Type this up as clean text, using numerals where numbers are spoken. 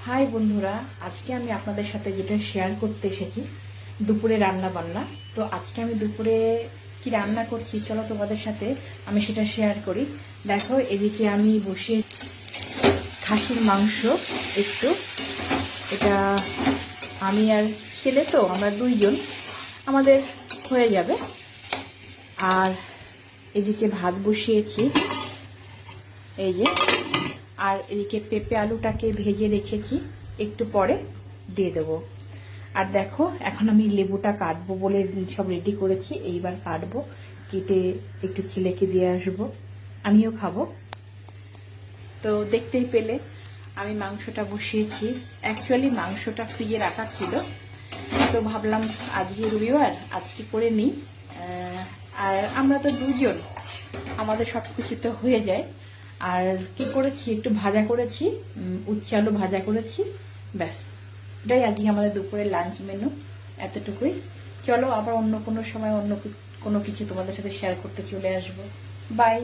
High বন্ধুরা, আজকে আমি আপনাদের সাথে যেটা শেয়ার করতে এসেছি দুপুরে রান্না বান্না। তো আজকে আমি দুপুরে কি রান্না করছি চলো তোমাদের সাথে আমি সেটা শেয়ার করি। দেখো, এদিকে আমি বসিয়ে খাসির মাংস একটু, এটা আমি আর ছেলে, তো আমরা দুইজন, আমাদের হয়ে যাবে। আর এদিকে ভাত বসিয়েছি, এই যে। আর এদিকে পেঁপে আলুটাকে ভেজে রেখেছি, একটু পরে দিয়ে দেবো। আর দেখো, এখন আমি লেবুটা কাটবো বলে সব রেডি করেছি, এইবার কাটবো, কেটে একটু ছেলেকে দিয়ে আসবো, আমিও খাবো। তো দেখতেই পেলে আমি মাংসটা বসিয়েছি। অ্যাকচুয়ালি মাংসটা ফ্রিজে রাখা ছিল, তো ভাবলাম আজকে রবিবার, আজকে করে নিই। আর আমরা তো দুজন, আমাদের সব কিছু তো হয়ে যায়। আর কি করেছি, একটু ভাজা করেছি, উচ্ছে আলু ভাজা করেছি, ব্যাস। এটাই আজকে আমাদের দুপুরের লাঞ্চ মেনু, এতটুকুই। চলো আবার অন্য কোনো সময় অন্য কোনো কিছু তোমাদের সাথে শেয়ার করতে চলে আসবো। বাই।